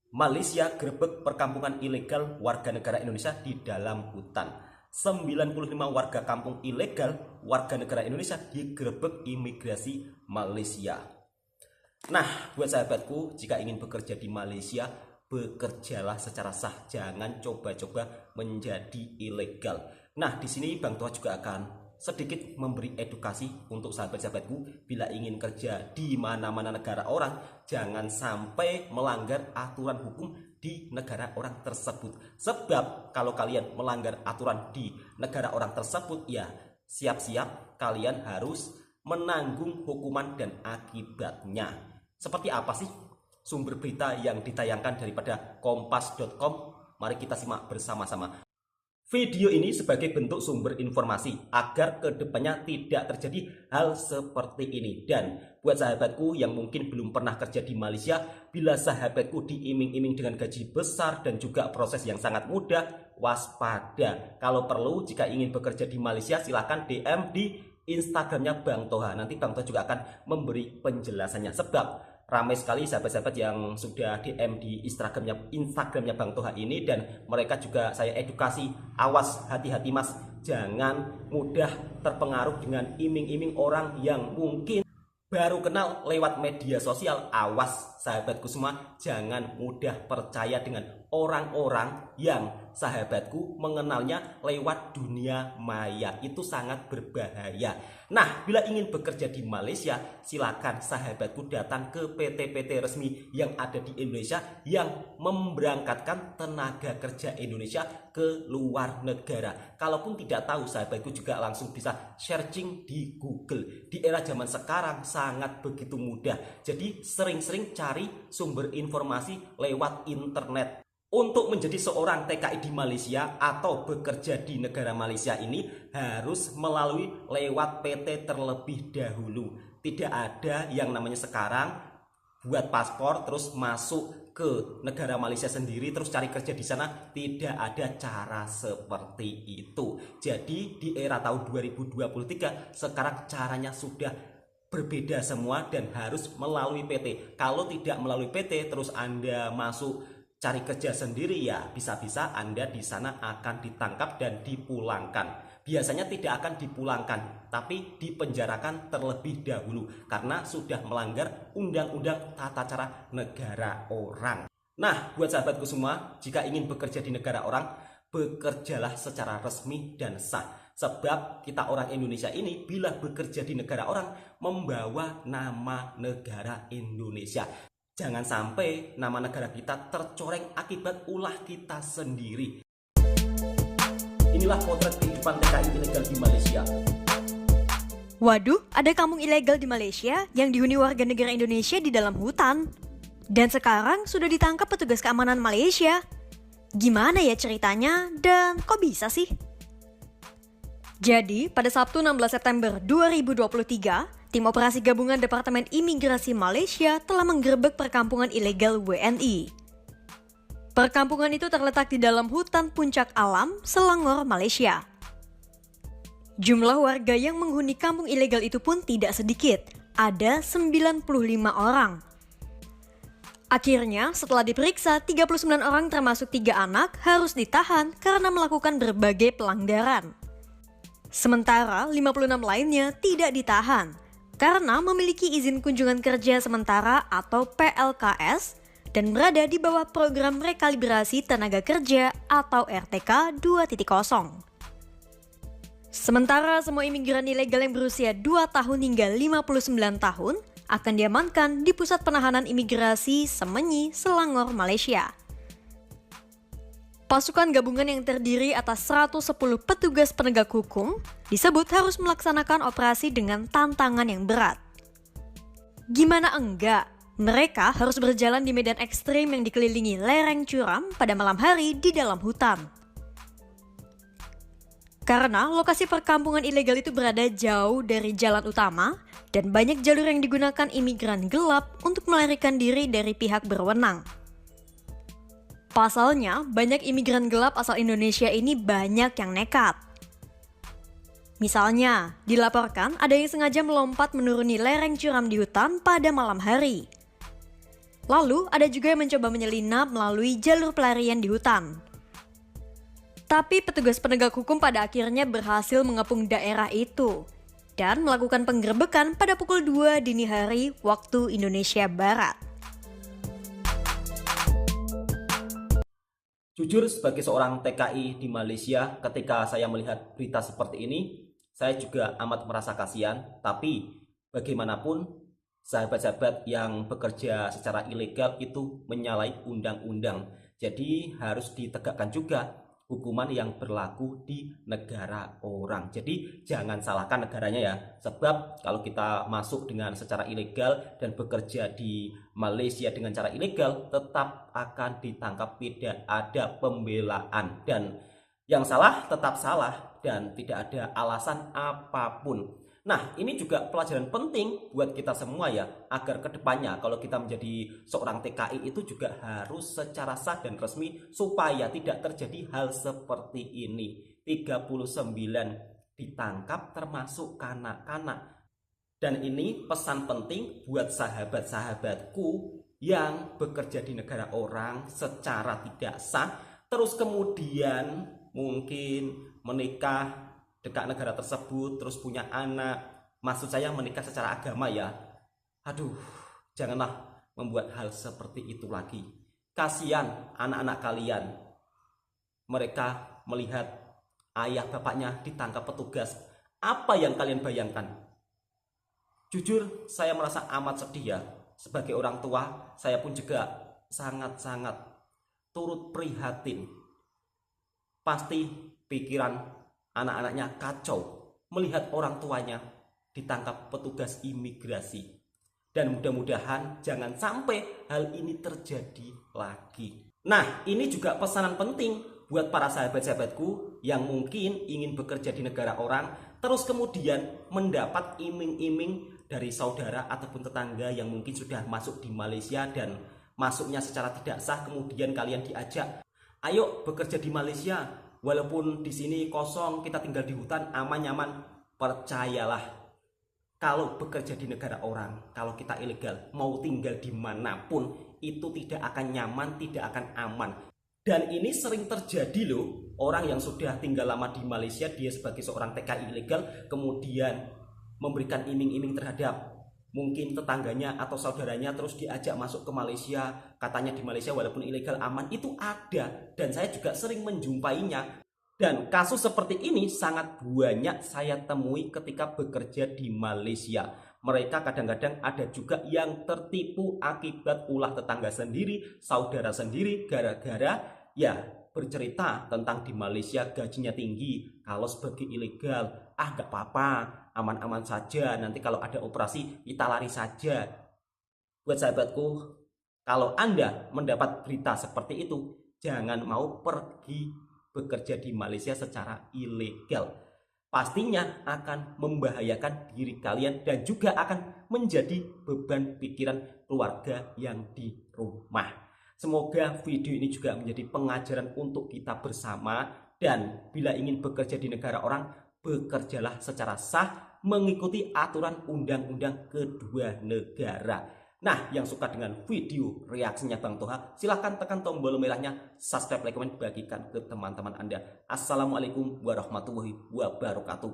Malaysia gerebek perkampungan ilegal warga negara Indonesia di dalam hutan. 95 warga kampung ilegal warga negara Indonesia digerebek imigrasi Malaysia. Nah, buat sahabatku, jika ingin bekerja di Malaysia, bekerjalah secara sah, jangan coba-coba menjadi ilegal. Nah, di sini Bang Toha juga akan sedikit memberi edukasi untuk sahabat-sahabatku bila ingin kerja di mana-mana negara orang, jangan sampai melanggar aturan hukum di negara orang tersebut. Sebab kalau kalian melanggar aturan di negara orang tersebut, ya siap-siap kalian harus menanggung hukuman dan akibatnya. Seperti apa sih sumber berita yang ditayangkan daripada kompas.com? Mari kita simak bersama-sama. Video ini sebagai bentuk sumber informasi agar kedepannya tidak terjadi hal seperti ini. Dan buat sahabatku yang mungkin belum pernah kerja di Malaysia, bila sahabatku diiming-iming dengan gaji besar dan juga proses yang sangat mudah, waspada. Kalau perlu, jika ingin bekerja di Malaysia, silahkan DM di Instagramnya Bang Toha. Nanti Bang Toha juga akan memberi penjelasannya. Sebab ramai sekali sahabat-sahabat yang sudah DM di Instagramnya Bang Toha ini, dan mereka juga saya edukasi, awas, hati-hati mas, jangan mudah terpengaruh dengan iming-iming orang yang mungkin baru kenal lewat media sosial. Awas sahabatku semua, jangan mudah percaya dengan orang-orang yang sahabatku mengenalnya lewat dunia maya. Itu sangat berbahaya. Nah, bila ingin bekerja di Malaysia, silakan sahabatku datang ke PT-PT resmi yang ada di Indonesia yang memberangkatkan tenaga kerja Indonesia ke luar negara. Kalaupun tidak tahu, sahabatku juga langsung bisa searching di Google. Di era zaman sekarang sangat begitu mudah. Jadi sering-sering cari sumber informasi lewat internet. Untuk menjadi seorang TKI di Malaysia atau bekerja di negara Malaysia ini harus melalui lewat PT terlebih dahulu. Tidak ada yang namanya sekarang buat paspor terus masuk ke negara Malaysia sendiri terus cari kerja di sana. Tidak ada cara seperti itu. Jadi di era tahun 2023 sekarang caranya sudah berbeda semua dan harus melalui PT. Kalau tidak melalui PT terus Anda masuk cari kerja sendiri, ya bisa-bisa Anda di sana akan ditangkap dan dipulangkan. Biasanya tidak akan dipulangkan, tapi dipenjarakan terlebih dahulu karena sudah melanggar undang-undang tata cara negara orang. Nah, buat sahabatku semua, jika ingin bekerja di negara orang, bekerjalah secara resmi dan sah. Sebab kita orang Indonesia ini bila bekerja di negara orang membawa nama negara Indonesia. Jangan sampai nama negara kita tercoreng akibat ulah kita sendiri. Inilah potret kehidupan TKI ilegal di Malaysia. Waduh, ada kampung ilegal di Malaysia yang dihuni warga negara Indonesia di dalam hutan. Dan sekarang sudah ditangkap petugas keamanan Malaysia. Gimana ya ceritanya dan kok bisa sih? Jadi, pada Sabtu 16 September 2023, Tim Operasi Gabungan Departemen Imigrasi Malaysia telah menggerebek perkampungan ilegal WNI. Perkampungan itu terletak di dalam hutan Puncak Alam, Selangor, Malaysia. Jumlah warga yang menghuni kampung ilegal itu pun tidak sedikit, ada 95 orang. Akhirnya, setelah diperiksa, 39 orang termasuk 3 anak harus ditahan karena melakukan berbagai pelanggaran. Sementara 56 lainnya tidak ditahan karena memiliki izin kunjungan kerja sementara atau PLKS dan berada di bawah program rekalibrasi tenaga kerja atau RTK 2.0. Sementara semua imigran ilegal yang berusia 2 tahun hingga 59 tahun akan diamankan di Pusat Penahanan Imigrasi Semenyi, Selangor, Malaysia. Pasukan gabungan yang terdiri atas 110 petugas penegak hukum disebut harus melaksanakan operasi dengan tantangan yang berat. Gimana enggak? Mereka harus berjalan di medan ekstrim yang dikelilingi lereng curam pada malam hari di dalam hutan. Karena lokasi perkampungan ilegal itu berada jauh dari jalan utama dan banyak jalur yang digunakan imigran gelap untuk melarikan diri dari pihak berwenang. Pasalnya, banyak imigran gelap asal Indonesia ini banyak yang nekat. Misalnya, dilaporkan ada yang sengaja melompat menuruni lereng curam di hutan pada malam hari. Lalu ada juga yang mencoba menyelinap melalui jalur pelarian di hutan. Tapi petugas penegak hukum pada akhirnya berhasil mengepung daerah itu dan melakukan penggerebekan pada pukul 2 dini hari waktu Indonesia Barat. Jujur sebagai seorang TKI di Malaysia, ketika saya melihat berita seperti ini, saya juga amat merasa kasihan. Tapi bagaimanapun, sahabat-sahabat yang bekerja secara ilegal itu menyalahi undang-undang. Jadi harus ditegakkan juga hukuman yang berlaku di negara orang. Jadi jangan salahkan negaranya ya. Sebab kalau kita masuk dengan secara ilegal dan bekerja di Malaysia dengan cara ilegal, tetap akan ditangkap, tidak ada pembelaan. Dan yang salah tetap salah dan tidak ada alasan apapun. Nah, ini juga pelajaran penting buat kita semua ya, agar kedepannya kalau kita menjadi seorang TKI itu juga harus secara sah dan resmi supaya tidak terjadi hal seperti ini. 39 ditangkap termasuk kanak-kanak. Dan ini pesan penting buat sahabat-sahabatku yang bekerja di negara orang secara tidak sah, terus kemudian mungkin menikah dekat negara tersebut, terus punya anak. Maksud saya menikah secara agama ya. Aduh, janganlah membuat hal seperti itu lagi. Kasihan anak-anak kalian. Mereka melihat ayah bapaknya ditangkap petugas. Apa yang kalian bayangkan? Jujur, saya merasa amat sedih ya. Sebagai orang tua, saya pun juga sangat-sangat turut prihatin. Pasti pikiran anak-anaknya kacau melihat orang tuanya ditangkap petugas imigrasi. Dan mudah-mudahan jangan sampai hal ini terjadi lagi. Nah, ini juga pesanan penting buat para sahabat-sahabatku yang mungkin ingin bekerja di negara orang, terus kemudian mendapat iming-iming dari saudara ataupun tetangga yang mungkin sudah masuk di Malaysia dan masuknya secara tidak sah. Kemudian kalian diajak, ayo bekerja di Malaysia. Walaupun di sini kosong, kita tinggal di hutan, aman-nyaman. Percayalah, kalau bekerja di negara orang, kalau kita ilegal, mau tinggal dimanapun, itu tidak akan nyaman, tidak akan aman. Dan ini sering terjadi loh, orang yang sudah tinggal lama di Malaysia, dia sebagai seorang TKI ilegal, kemudian memberikan iming-iming terhadap mungkin tetangganya atau saudaranya, terus diajak masuk ke Malaysia. Katanya di Malaysia walaupun ilegal aman, itu ada. Dan saya juga sering menjumpainya. Dan kasus seperti ini sangat banyak saya temui ketika bekerja di Malaysia. Mereka kadang-kadang ada juga yang tertipu akibat ulah tetangga sendiri, saudara sendiri, gara-gara ya bercerita tentang di Malaysia gajinya tinggi. Kalau sebagai ilegal, gak apa-apa, aman-aman saja, nanti kalau ada operasi kita lari saja. Buat sahabatku, kalau Anda mendapat berita seperti itu, jangan mau pergi bekerja di Malaysia secara ilegal. Pastinya akan membahayakan diri kalian dan juga akan menjadi beban pikiran keluarga yang di rumah. Semoga video ini juga menjadi pengajaran untuk kita bersama. Dan bila ingin bekerja di negara orang, bekerjalah secara sah mengikuti aturan undang-undang kedua negara. Nah, yang suka dengan video reaksinya Bang Toha, silahkan tekan tombol merahnya, subscribe, like, komen, bagikan ke teman-teman Anda. Assalamualaikum warahmatullahi wabarakatuh.